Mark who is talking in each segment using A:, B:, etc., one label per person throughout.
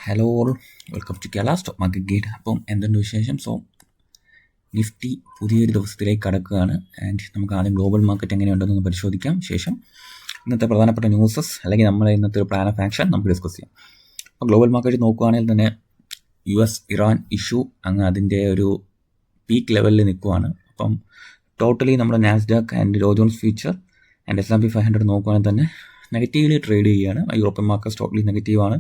A: Hello all, welcome to Kerala stock market guide. അപ്പം എന്തുണ്ട് വിശേഷം? നിഫ്റ്റി പുതിയൊരു ദിവസത്തിലേക്ക് കടക്കുകയാണ്. ആൻഡ് നമുക്ക് ആദ്യം ഗ്ലോബൽ മാർക്കറ്റ് എങ്ങനെയുണ്ടെന്ന് പരിശോധിക്കാം. ശേഷം ഇന്നത്തെ പ്രധാനപ്പെട്ട ന്യൂസസ് അല്ലെങ്കിൽ നമ്മുടെ ഇന്നത്തെ ഒരു പ്ലാൻ ഓഫ് ആക്ഷൻ നമുക്ക് ഡിസ്കസ് ചെയ്യാം. അപ്പോൾ ഗ്ലോബൽ മാർക്കറ്റ് നോക്കുകയാണെങ്കിൽ തന്നെ US ഇറാൻ ഇഷ്യൂ അങ്ങ് അതിൻ്റെ ഒരു പീക്ക് ലെവലിൽ നിൽക്കുവാണ്. അപ്പം ടോട്ടലി നമ്മുടെ Nasdaq and Dr John's future and S&P 500 നോക്കുകയാണെങ്കിൽ തന്നെ നെഗറ്റീവിൽ ട്രേഡ് ചെയ്യുകയാണ്. യൂറോപ്യൻ മാർക്കറ്റ് ടോട്ടലി നെഗറ്റീവാണ്.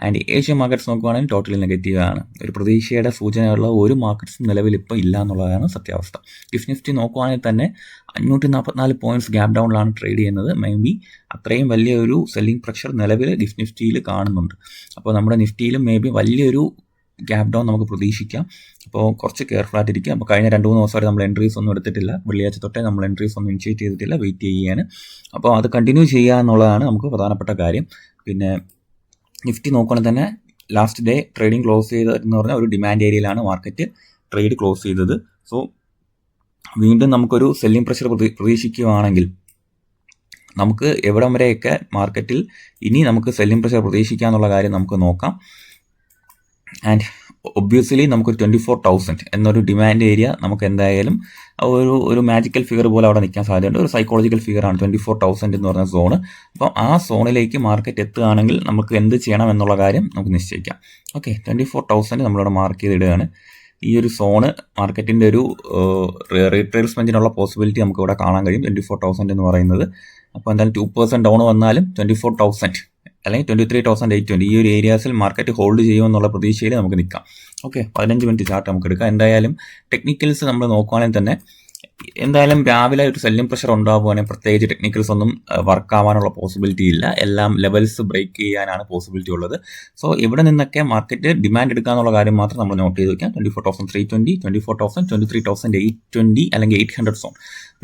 A: ആൻഡ് ഏഷ്യൻ മാർക്കറ്റ്സ് നോക്കുകയാണെങ്കിൽ ടോട്ടലി നെഗറ്റീവാണ്. ഒരു പ്രതീക്ഷയുടെ സൂചനയുള്ള ഒരു മാർക്കറ്റ്സും നിലവിൽ ഇപ്പോൾ ഇല്ല എന്നുള്ളതാണ് സത്യാവസ്ഥ. നിഫ്റ്റി നോക്കുകയാണെങ്കിൽ തന്നെ 544 പോയിന്റ്സ് ഗ്യാപ് ഡൗണിലാണ് ട്രേഡ് ചെയ്യുന്നത്. മേ ബി അത്രയും വലിയൊരു സെല്ലിംഗ് പ്രഷർ നിലവിൽ നിഫ്റ്റിയിൽ കാണുന്നുണ്ട്. അപ്പോൾ നമ്മുടെ നിഫ്റ്റിയിലും മേ ബി വലിയൊരു ഗ്യാപ് ഡൗൺ നമുക്ക് പ്രതീക്ഷിക്കാം. അപ്പോൾ കുറച്ച് കെയർഫുൾ ആയിട്ടിരിക്കുക. അപ്പോൾ കഴിഞ്ഞ 2-3 ദിവസമായിട്ട് നമ്മൾ എൻട്രീസ് ഒന്നും എടുത്തിട്ടില്ല. വെള്ളിയാഴ്ച തൊട്ടേ നമ്മൾ എൻട്രീസ് ഒന്നും ഇനിഷ്യേറ്റ് ചെയ്തിട്ടില്ല, വെയിറ്റ് ചെയ്യുകയാണ്. അപ്പോൾ അത് കണ്ടിന്യൂ ചെയ്യുക എന്നുള്ളതാണ് നമുക്ക് പ്രധാനപ്പെട്ട കാര്യം. പിന്നെ നിഫ്റ്റി നോക്കുകയാണെങ്കിൽ തന്നെ ലാസ്റ്റ് ഡേ ട്രേഡിംഗ് ക്ലോസ് ചെയ്തതെന്ന് പറഞ്ഞാൽ ഒരു ഡിമാൻഡ് ഏരിയയിലാണ് മാർക്കറ്റ് ട്രേഡ് ക്ലോസ് ചെയ്തത്. സോ വീണ്ടും നമുക്കൊരു സെല്ലിംഗ് പ്രഷർ പ്രതീക്ഷിക്കുകയാണെങ്കിൽ നമുക്ക് എവിടം വരെയൊക്കെ മാർക്കറ്റിൽ ഇനി നമുക്ക് സെല്ലിംഗ് പ്രഷർ പ്രതീക്ഷിക്കുക എന്നുള്ള കാര്യം നമുക്ക് നോക്കാം. ആൻഡ് ഒബ്വിയസ്ലി നമുക്കൊരു 24,000 എന്നൊരു ഡിമാൻഡ് ഏരിയ നമുക്ക് എന്തായാലും ഒരു മാജിക്കൽ ഫിഗർ പോലെ അവിടെ നിൽക്കാൻ സാധ്യതയുണ്ട്. ഒരു സൈക്കോളജിക്കൽ ഫിഗറാണ് 24,000 എന്ന് പറഞ്ഞ സോണ്. അപ്പോൾ ആ സോണിലേക്ക് മാർക്കറ്റ് എത്തുകയാണെങ്കിൽ നമുക്ക് എന്ത് ചെയ്യണം എന്നുള്ള കാര്യം നമുക്ക് നിശ്ചയിക്കാം. ഓക്കെ, 24,000 നമ്മളിവിടെ മാർക്ക് ചെയ്തിടുകയാണ്. ഈ ഒരു സോണ് മാർക്കറ്റിൻ്റെ ഒരു റീട്രേസ്മെൻറ്റിനുള്ള പോസിബിലിറ്റി നമുക്ക് ഇവിടെ കാണാൻ കഴിയും. 24,000 എന്ന് പറയുന്നത്. അപ്പോൾ എന്തായാലും 2% ഡൗൺ വന്നാലും 24,000 അല്ലെങ്കിൽ 23,820 ഈ ഒരു ഏരിയാസിൽ മാർക്കറ്റ് ഹോൾഡ് ചെയ്യുമെന്നുള്ള പ്രതീക്ഷയിൽ നമുക്ക് നിൽക്കാം. ഓക്കെ, 15 മിനിറ്റ് ചാർട്ട് നമുക്ക് എടുക്കാം. എന്തായാലും ടെക്നിക്കൽസ് നമ്മൾ നോക്കുകയാണെങ്കിൽ തന്നെ എന്തായാലും രാവിലെ ഒരു സെല്ലിംഗ് പ്രഷർ ഉണ്ടാകുകയാണെങ്കിൽ പ്രത്യേകിച്ച് ടെക്നിക്കൽസ് ഒന്നും വർക്ക് ആവാനുള്ള പോസിബിലിറ്റി ഇല്ല. എല്ലാം ലെവൽസ് ബ്രേക്ക് ചെയ്യാനാണ് പോസിബിലിറ്റി ഉള്ളത്. സോ ഇവിടെ നിന്നൊക്കെ മാർക്കറ്റ് ഡിമാൻഡ് എടുക്കുക എന്നുള്ള കാര്യം മാത്രം നമ്മൾ നോട്ട് ചെയ്ത് വയ്ക്കാം. 24,320, 24,000, 23,820 അല്ലെങ്കിൽ 800 സോൺ.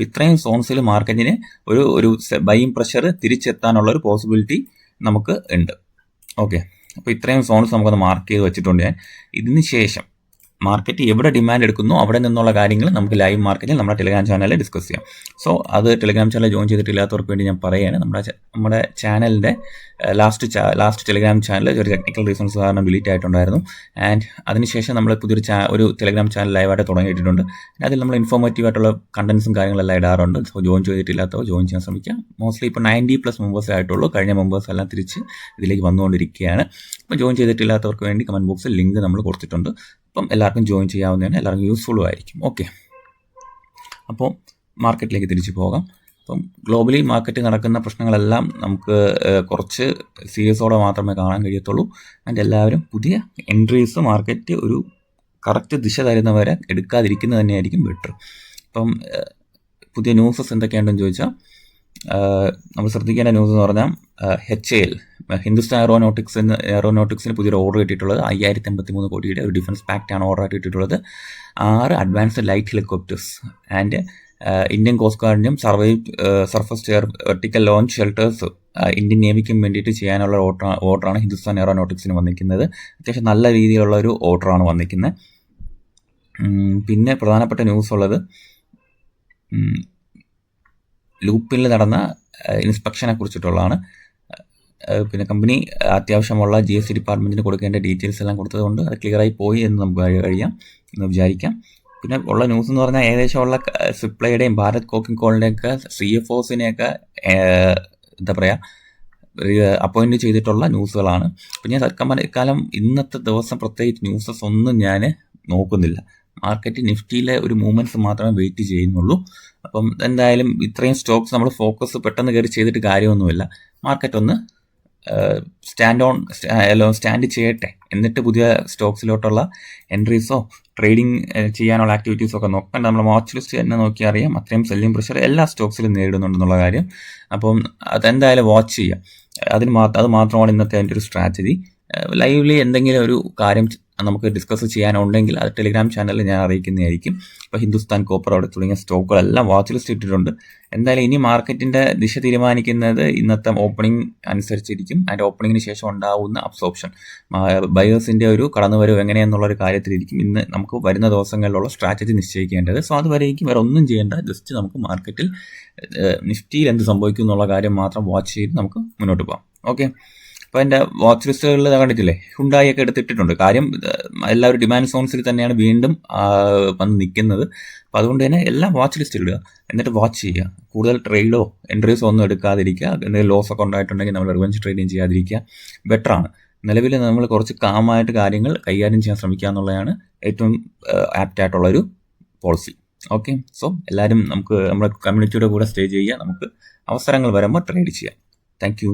A: ഇത്രയും സോൺസിൽ മാർക്കറ്റിന് ഒരു ബൈയിങ് പ്രഷർ തിരിച്ചെത്താനുള്ള ഒരു പോസിബിലിറ്റി നമുക്ക് ഉണ്ട്. ഓക്കെ, അപ്പോൾ ഇത്രയും സോൺസ് നമുക്കൊന്ന് മാർക്ക് ചെയ്ത് വെച്ചിട്ടുണ്ട് ഞാൻ. ഇതിന് ശേഷം മാർക്കറ്റ് എവിടെ ഡിമാൻഡ് എടുക്കുന്നു അവിടെ നിന്നുള്ള കാര്യങ്ങൾ നമുക്ക് ലൈവ് മാർക്കറ്റിൽ നമ്മുടെ ടെലിഗ്രാം ചാനലിൽ ഡിസ്കസ് ചെയ്യാം. സോ അത് ടെലിഗ്രാം ചാനൽ ജോയിൻ ചെയ്തിട്ടില്ലാത്തവർക്ക് വേണ്ടി ഞാൻ പറയുകയാണ്. നമ്മുടെ ചാനലിൻ്റെ ലാസ്റ്റ് ടെലിഗ്രാം ചാനൽ ഒരു ടെക്നിക്കൽ റീസൺസ് കാരണം ഡിലീറ്റ് ആയിട്ടുണ്ടായിരുന്നു. ആൻഡ് അതിനുശേഷം നമ്മൾ ഒരു ടെലിഗ്രാം ചാനൽ ലൈവായിട്ട് തുടങ്ങിയിട്ടുണ്ട്. അതിൽ നമ്മൾ ഇൻഫോർമേറ്റീവ് ആയിട്ടുള്ള കണ്ടൻസും കാര്യങ്ങളെല്ലാം ഇടാറുണ്ട്. സോ ജോയിൻ ചെയ്തിട്ടില്ലാത്തവർ ജോയിൻ ചെയ്യാൻ ശ്രമിക്കാം. മോസ്റ്റ്ലി ഇപ്പോൾ 90+ മെമ്പേഴ്സ് ആയിട്ടുള്ളൂ. കഴിഞ്ഞ മെമ്പേഴ്സ് എല്ലാം തിരിച്ച് ഇതിലേക്ക് വന്നുകൊണ്ടിരിക്കുകയാണ്. അപ്പോൾ ജോയിൻ ചെയ്തിട്ടില്ലാത്തവർക്ക് വേണ്ടി കമൻറ്റ് ബോക്സിൽ ലിങ്ക് നമ്മൾ കൊടുത്തിട്ടുണ്ട്. അപ്പം എല്ലാവർക്കും ജോയിൻ ചെയ്യാവുന്നതാണ്, എല്ലാവർക്കും യൂസ്ഫുള്ളും ആയിരിക്കും. ഓക്കെ, അപ്പോൾ മാർക്കറ്റിലേക്ക് തിരിച്ചു പോകാം. അപ്പം ഗ്ലോബലി മാർക്കറ്റ് നടക്കുന്ന പ്രശ്നങ്ങളെല്ലാം നമുക്ക് കുറച്ച് സീരിയസോടെ മാത്രമേ കാണാൻ കഴിയത്തുള്ളൂ. ആൻഡ് എല്ലാവരും പുതിയ എൻട്രീസ് മാർക്കറ്റ് ഒരു കറക്റ്റ് ദിശ തരുന്നവരെ എടുക്കാതിരിക്കുന്നത് തന്നെയായിരിക്കും ബെറ്റർ. അപ്പം പുതിയ ന്യൂസസ് എന്തൊക്കെയുണ്ടെന്ന് ചോദിച്ചാൽ നമ്മൾ ശ്രദ്ധിക്കേണ്ട ന്യൂസ് എന്ന് പറഞ്ഞാൽ HAL ഹിന്ദുസ്ഥാൻ എയറോനോട്ടിക്സിന് പുതിയൊരു ഓർഡർ കിട്ടിയിട്ടുള്ളത് 5,053 കോടിയുടെ ഒരു ഡിഫൻസ് പാക്റ്റാണ് ഓർഡർ ആയിട്ട് കിട്ടിയിട്ടുള്ളത്. 6 advanced light helicopters and Indian coast ഗാർഡിനും surface air vertical launch shelters Indian നേവിക്കും വേണ്ടിയിട്ട് ചെയ്യാനുള്ള ഓർഡറാണ് ഹിന്ദുസ്ഥാൻ എയറോനോട്ടിക്സിന് വന്നിരിക്കുന്നത്. അത്യാവശ്യം നല്ല രീതിയിലുള്ള ഒരു ഓർഡറാണ് വന്നിരിക്കുന്നത്. പിന്നെ പ്രധാനപ്പെട്ട ന്യൂസ് ഉള്ളത് ലൂപ്പിൽ നടന്ന ഇൻസ്പെക്ഷനെ കുറിച്ചിട്ടുള്ളതാണ്. പിന്നെ കമ്പനി അത്യാവശ്യമുള്ള GST ഡിപ്പാർട്ട്മെൻറ്റിന് കൊടുക്കേണ്ട ഡീറ്റെയിൽസ് എല്ലാം കൊടുത്തതുകൊണ്ട് അത് ക്ലിയറായി പോയി എന്ന് നമുക്ക് എന്ന് വിചാരിക്കാം. പിന്നെ ഉള്ള ന്യൂസ് എന്ന് പറഞ്ഞാൽ ഏകദേശമുള്ള സിപ്ലയുടെയും ഭാരത് കോക്കിംഗ് കോളിൻ്റെയൊക്കെ CFOസിനെയൊക്കെ എന്താ പറയുക അപ്പോയിൻറ്റ് ചെയ്തിട്ടുള്ള ന്യൂസുകളാണ്. അപ്പം ഞാൻ തൽക്കാലം ഇന്നത്തെ ദിവസം പ്രത്യേകിച്ച് ന്യൂസസ് ഒന്നും ഞാൻ നോക്കുന്നില്ല. മാർക്കറ്റ് നിഫ്റ്റിയിലെ ഒരു മൂവ്മെൻറ്റ്സ് മാത്രമേ വെയിറ്റ് ചെയ്യുന്നുള്ളൂ. അപ്പം എന്തായാലും ഇത്രയും സ്റ്റോക്സ് നമ്മൾ ഫോക്കസ് പെട്ടെന്ന് കയറി ചെയ്തിട്ട് കാര്യമൊന്നുമില്ല. മാർക്കറ്റ് ഒന്ന് സ്റ്റാൻഡ് ചെയ്യട്ടെ, എന്നിട്ട് പുതിയ സ്റ്റോക്സിലോട്ടുള്ള എൻട്രീസോ ട്രേഡിങ് ചെയ്യാനുള്ള ആക്ടിവിറ്റീസോ ഒക്കെ നോക്കാം. നമ്മൾ വാച്ച് ലിസ്റ്റ് തന്നെ നോക്കി അറിയാം അത്രയും സെല്ലിംഗ് പ്രഷർ എല്ലാ സ്റ്റോക്സിലും നേരിടുന്നുണ്ടെന്നുള്ള കാര്യം. അപ്പം അതെന്തായാലും വാച്ച് ചെയ്യാം. അത് മാത്രമാണ് ഇന്നത്തെ എൻ്റെ ഒരു സ്ട്രാറ്റജി. ലൈവ്ലി എന്തെങ്കിലും ഒരു കാര്യം നമുക്ക് ഡിസ്കസ് ചെയ്യാനുണ്ടെങ്കിൽ അത് ടെലിഗ്രാം ചാനലിൽ ഞാൻ അറിയിക്കുന്നതായിരിക്കും. ഇപ്പോൾ ഹിന്ദുസ്ഥാൻ കോപ്പർ അവിടെ തുടങ്ങിയ സ്റ്റോക്കുകളെല്ലാം വാച്ച് ലിസ്റ്റ് ഇട്ടിട്ടുണ്ട്. എന്തായാലും ഇനി മാർക്കറ്റിൻ്റെ ദിശ തീരുമാനിക്കുന്നത് ഇന്നത്തെ ഓപ്പണിംഗ് അനുസരിച്ചിരിക്കും. അതിൻ്റെ ഓപ്പണിങ്ങിന് ശേഷം ഉണ്ടാവുന്ന അബ്സോർപ്ഷൻ ബയേഴ്സിൻ്റെ ഒരു കടന്നുവരവ് എങ്ങനെയെന്നുള്ളൊരു കാര്യത്തിലിരിക്കും ഇന്ന് നമുക്ക് വരുന്ന ദിവസങ്ങളിലുള്ള സ്ട്രാറ്റജി നിശ്ചയിക്കേണ്ടത്. സോ അതുവരേക്കും വേറെ ഒന്നും ചെയ്യേണ്ട, ജസ്റ്റ് നമുക്ക് മാർക്കറ്റിൽ നിഫ്റ്റിയിൽ എന്ത് സംഭവിക്കും എന്നുള്ള കാര്യം മാത്രം വാച്ച് ചെയ്ത് നമുക്ക് മുന്നോട്ട് പോകാം. ഓക്കെ, അപ്പോൾ എൻ്റെ വാച്ച് ലിസ്റ്റുകളിൽ കണ്ടിട്ടില്ലേ, ഹുണ്ടായി ഒക്കെ എടുത്തിട്ടിട്ടുണ്ട്. കാര്യം എല്ലാവരും ഡിമാൻഡ് സോൺസിൽ തന്നെയാണ് വീണ്ടും വന്ന് നിൽക്കുന്നത്. അപ്പോൾ അതുകൊണ്ട് തന്നെ എല്ലാം വാച്ച് ലിസ്റ്റിൽ ഇടുക, എന്നിട്ട് വാച്ച് ചെയ്യുക. കൂടുതൽ ട്രേഡോ എൻട്രീസോ ഒന്നും എടുക്കാതിരിക്കുക. എന്തെങ്കിലും ലോസ് ഒക്കെ ഉണ്ടായിട്ടുണ്ടെങ്കിൽ നമ്മൾ റിവഞ്ച് ട്രേഡിങ് ചെയ്യാതിരിക്കുക, ബെറ്ററാണ്. നിലവിൽ നമ്മൾ കുറച്ച് കാമായിട്ട് കാര്യങ്ങൾ കൈകാര്യം ചെയ്യാൻ ശ്രമിക്കുക എന്നുള്ളതാണ് ഏറ്റവും ആപ്റ്റായിട്ടുള്ളൊരു പോളിസി. ഓക്കെ, സോ എല്ലാവരും നമുക്ക് നമ്മുടെ കമ്മ്യൂണിറ്റിയുടെ കൂടെ സ്റ്റേ ചെയ്യുക. നമുക്ക് അവസരങ്ങൾ വരുമ്പോൾ ട്രേഡ് ചെയ്യാം. Thank you.